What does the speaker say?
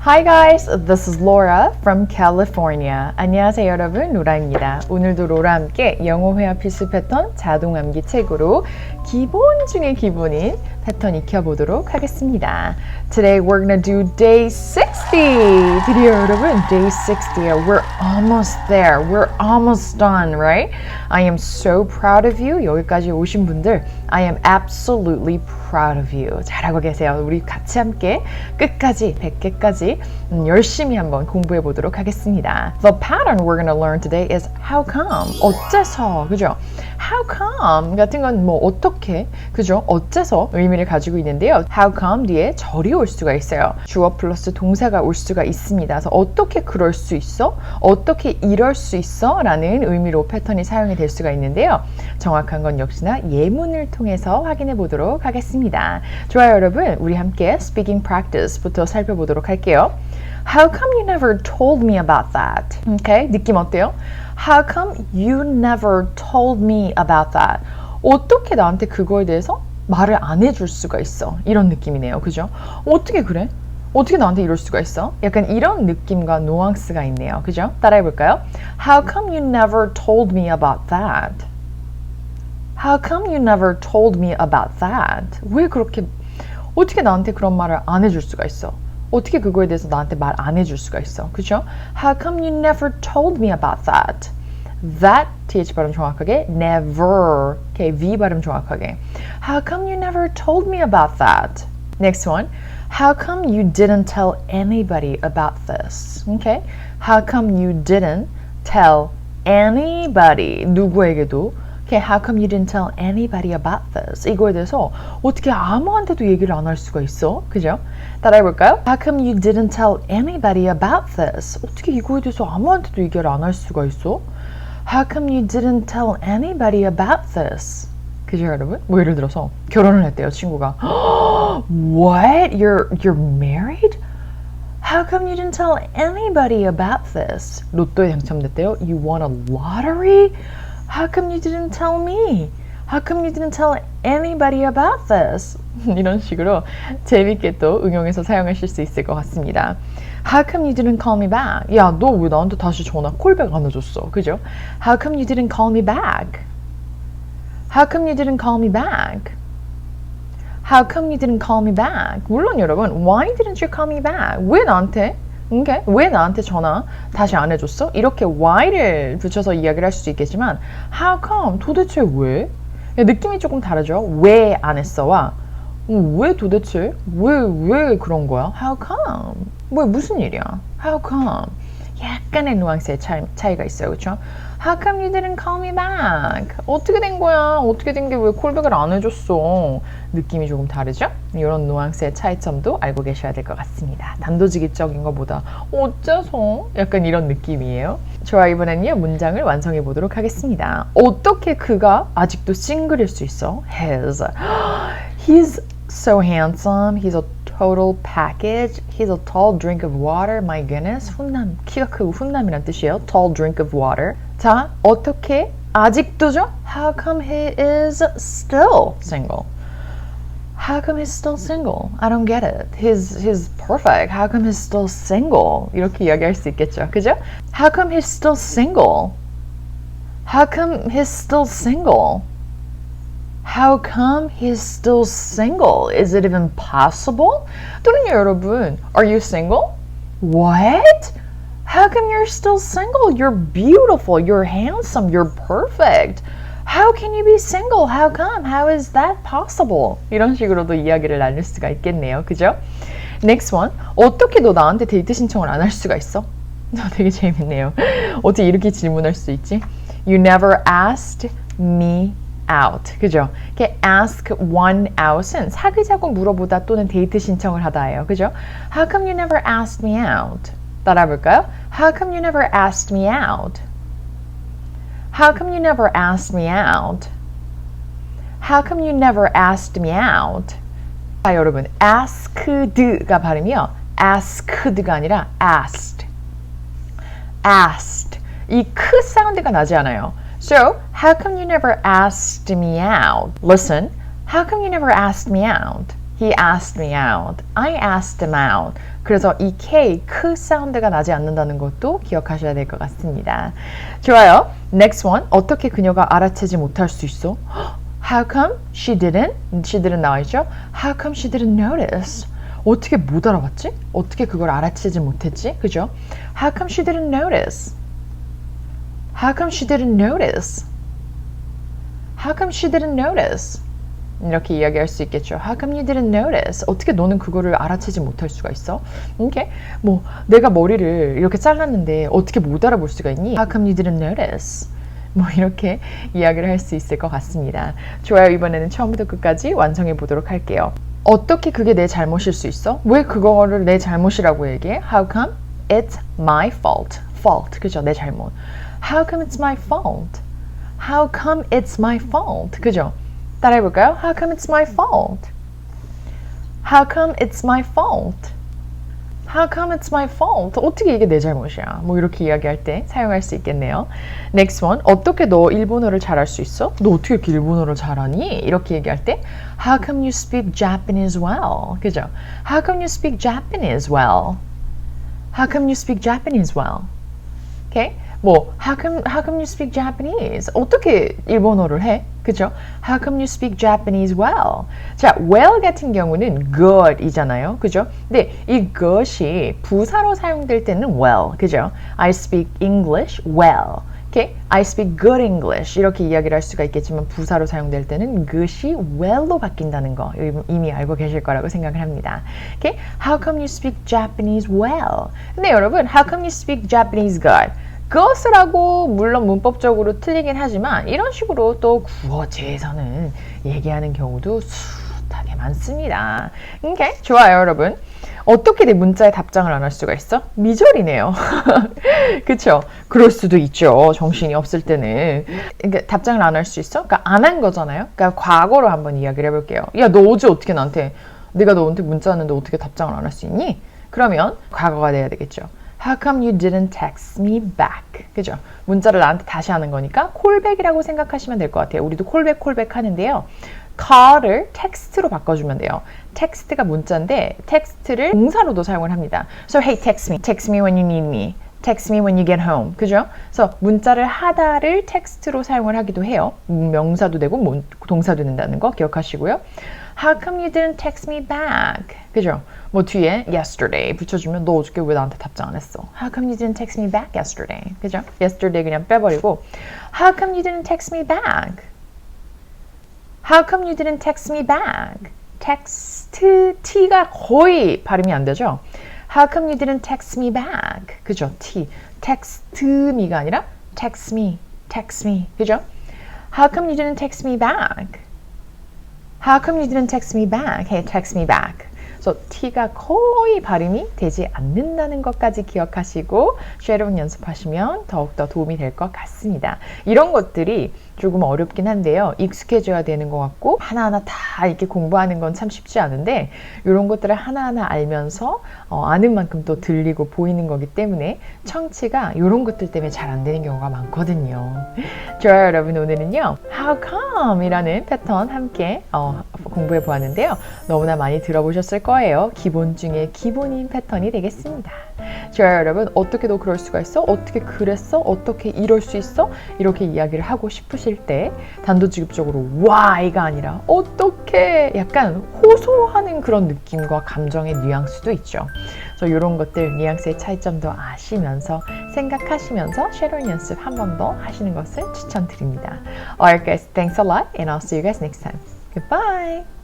Hi guys, this is Laura from California. 안녕하세요 여러분, 로라입니다. 오늘도 로라와 함께 영어 회화 필수 패턴 자동 암기 책으로 기본 중에 기본인 패턴 익혀보도록 하겠습니다. Today we're gonna do day 60. 드디어 여러분, day 60. We're almost there. We're almost done, right? I am so proud of you. 여기까지 오신 분들, I am absolutely proud of you. 잘하고 계세요. 우리 같이 함께 끝까지 100개까지 열심히 한번 공부해 보도록 하겠습니다. The pattern we're going to learn today is how come. 어째서, 그죠? How come 같은 건 뭐 어떻게, 그죠? 어째서 의미를 가지고 있는데요. How come 뒤에 절이 올 수가 있어요. 주어 플러스 동사가 올 수가 있습니다. 그래서 어떻게 그럴 수 있어? 어떻게 이럴 수 있어? 라는 의미로 패턴이 사용이 될 수가 있는데요. 정확한 건 역시나 예문을 통해서 확인해 보도록 하겠습니다. 좋아요 여러분, 우리 함께 speaking practice부터 살펴보도록 할게요. How come you never told me about that? Okay, 느낌 어때요? How come you never told me about that? 어떻게 나한테 그거에 대해서 말을 안 해줄 수가 있어? 이런 느낌이네요. 그죠? 어떻게 그래? 어떻게 나한테 이럴 수가 있어? 약간 이런 느낌과 뉘앙스가 있네요. 그죠? 따라해볼까요? How come you never told me about that? How come you never told me about that? 왜 그렇게, 어떻게 나한테 그런 말을 안 해줄 수가 있어? 어떻게 그거에 대해서 나한테 말 안 해줄 수가 있어? 그죠? How come you never told me about that? That, th 발음 정확하게, never, okay, v 발음 정확하게. How come you never told me about that? Next one. How come you didn't tell anybody about this? Okay? How come you didn't tell anybody, 누구에게도, okay, how come you didn't tell anybody about this? 이거에 대해서 어떻게 아무한테도 얘기를 안 할 수가 있어? 그죠? 따라해볼까요? How come you didn't tell anybody about this? 어떻게 이거에 대해서 아무한테도 얘기를 안 할 수가 있어? How come you didn't tell anybody about this? 그죠 여러분? 뭐 예를 들어서 결혼을 했대요 친구가. What? You're married? How come you didn't tell anybody about this? 로또에 당첨됐대요. You won a lottery? How come you didn't tell me? How come you didn't tell anybody about this? 이런 식으로 재밌게 또 응용해서 사용하실 수 있을 것 같습니다. How come you didn't call me back? 야, 너 왜 나한테 다시 전화 콜백 안 해줬어? 그죠? How come you didn't call me back? How come you didn't call me back? How come you didn't call me back? 물론 여러분, why didn't you call me back? 왜 나한테? Okay? 왜 나한테 전화 다시 안 해줬어? 이렇게 why를 붙여서 이야기를 할 수도 있겠지만 how come? 도대체 왜? 느낌이 조금 다르죠? 왜 안 했어와 왜 도대체? 왜 그런 거야? How come? 뭐 무슨 일이야? How come? 약간의 뉘앙스의 차이가 있어요. 그렇죠? How come you didn't call me back? 어떻게 된 거야? 어떻게 된 게 왜 콜백을 안 해줬어? 느낌이 조금 다르죠? 이런 뉘앙스의 차이점도 알고 계셔야 될 것 같습니다. 단도직입적인 것보다 어째서? 약간 이런 느낌이에요. 좋아, 이번엔요 문장을 완성해 보도록 하겠습니다. 어떻게 그가 아직도 싱글일 수 있어? He's so handsome. He's a total package. He's a tall drink of water. My goodness. 훈남, 키가 크고 훈남이란 뜻이에요. Tall drink of water. 자, 어떻게 아직도죠? How come he is still single? How come he's still single? I don't get it. He's perfect. How come he's still single? 이렇게 이야기할 수 있겠죠. 그죠? How come he's still single? How come he's still single? How come he's still single? Is it even possible? 또는요 여러분, are you single? What? How come you're still single? You're beautiful, you're handsome, you're perfect. How can you be single? How come? How is that possible? 이런 식으로도 이야기를 나눌 수가 있겠네요. 그죠? Next one. 어떻게 너 나한테 데이트 신청을 안 할 수가 있어? 되게 재밌네요. 어떻게 이렇게 질문할 수 있지? You never asked me out. 그죠? 이렇게 ask one out은 사귀자고 물어보다 또는 데이트 신청을 하다예요. 그죠? How come you never asked me out? 따라 볼까요? How come you never asked me out? How come you never asked me out? How come you never asked me out? 자, 여러분, asked가 발음이요. asked가 아니라 asked. asked. 이 크 사운드가 나지 않아요. So, how come you never asked me out? Listen, how come you never asked me out? He asked me out. I asked him out. 그래서 이 K, 크 사운드가 나지 않는다는 것도 기억하셔야 될 것 같습니다. 좋아요. Next one. 어떻게 그녀가 알아채지 못할 수 있어? How come she didn't 나와있죠? How come she didn't notice? 어떻게 못 알아봤지? 어떻게 그걸 알아채지 못했지? 그죠? How come she didn't notice? How come she didn't notice? How come she didn't notice? 이렇게 이야기할 수 있겠죠. How come you didn't notice? 어떻게 너는 그거를 알아채지 못할 수가 있어? 이렇게 뭐 내가 머리를 이렇게 잘랐는데 어떻게 못 알아볼 수가 있니? How come you didn't notice? 뭐 이렇게 이야기를 할 수 있을 것 같습니다. 좋아요. 이번에는 처음부터 끝까지 완성해 보도록 할게요. 어떻게 그게 내 잘못일 수 있어? 왜 그거를 내 잘못이라고 얘기해? How come it's my fault? fault. 그죠? 내 잘못. How come it's my fault? How come it's my fault? 그죠? 따라해볼까요? How come it's my fault? How come it's my fault? How come it's my fault? 어떻게 이게 내 잘못이야? 뭐 이렇게 이야기할 때 사용할 수 있겠네요. Next one. 어떻게 너 일본어를 잘할 수 있어? 너 어떻게 이렇게 일본어를 잘하니? 이렇게 얘기할 때 How come you speak Japanese well? 그죠? How come you speak Japanese well? How come you speak Japanese well? Okay? 뭐 how come you speak Japanese? 어떻게 일본어를 해? 그죠? How come you speak Japanese well? 자, well 같은 경우는 good이잖아요. 그죠? 근데 이 good이 부사로 사용될 때는 well. 그죠? I speak English well. Okay? I speak good English. 이렇게 이야기를 할 수가 있겠지만 부사로 사용될 때는 good이 well로 바뀐다는 거 이미 알고 계실 거라고 생각을 합니다. Okay? How come you speak Japanese well? 근데 여러분, how come you speak Japanese good? 그것을 하고 물론 문법적으로 틀리긴 하지만 이런 식으로 또 구어체에서는 얘기하는 경우도 숱하게 많습니다. 오케이, 좋아요, 여러분. 어떻게 내 문자에 답장을 안 할 수가 있어? 미절이네요. 그쵸? 그럴 수도 있죠. 정신이 없을 때는. 그러니까 답장을 안 할 수 있어? 그러니까 안 한 거잖아요. 그러니까 과거로 한번 이야기를 해볼게요. 야, 너 어제 어떻게 내가 너한테 문자 왔는데 어떻게 답장을 안 할 수 있니? 그러면 과거가 돼야 되겠죠. How come you didn't text me back? 그죠? 문자를 나한테 다시 하는 거니까 콜백이라고 생각하시면 될 것 같아요. 우리도 콜백 하는데요. call을 텍스트로 바꿔주면 돼요. 텍스트가 문자인데 텍스트를 동사로도 사용을 합니다. So hey, text me. Text me when you need me. Text me when you get home. 그죠? 그래서 문자를 하다를 텍스트로 사용을 하기도 해요. 명사도 되고 동사도 된다는 거 기억하시고요. How come you didn't text me back? 그죠? 뭐 뒤에 yesterday 붙여주면 너 어저께 왜 나한테 답장 안 했어? How come you didn't text me back yesterday? 그죠? yesterday 그냥 빼버리고 How come you didn't text me back? How come you didn't text me back? 텍스트 T가 거의 발음이 안 되죠? How come you didn't text me back? 그죠? T. text me가 아니라 text me. 그죠? How come you didn't text me back? How come you didn't text me back? Hey, text me back. 그래서 T가 거의 발음이 되지 않는다는 것까지 기억하시고 쉐론 연습하시면 더욱더 도움이 될 것 같습니다. 이런 것들이 조금 어렵긴 한데요. 익숙해져야 되는 것 같고 하나하나 다 이렇게 공부하는 건 참 쉽지 않은데 이런 것들을 하나하나 알면서 아는 만큼 또 들리고 보이는 거기 때문에 청취가 이런 것들 때문에 잘 안 되는 경우가 많거든요. 좋아요, 여러분. 오늘은요. How come? 이라는 패턴 함께 공부해 보았는데요. 너무나 많이 들어보셨을 거예요. 기본 중에 기본인 패턴이 되겠습니다. 좋아요, 여러분. 어떻게 너 그럴 수가 있어? 어떻게 그랬어? 어떻게 이럴 수 있어? 이렇게 이야기를 하고 싶으실 때 단도직입적으로 why가 아니라 어떻게 약간 호소하는 그런 느낌과 감정의 뉘앙스도 있죠. 그래서 이런 것들 뉘앙스의 차이점도 아시면서 생각하시면서 쉐론 연습 한 번 더 하시는 것을 추천드립니다. Alright guys, thanks a lot and I'll see you guys next time. Goodbye!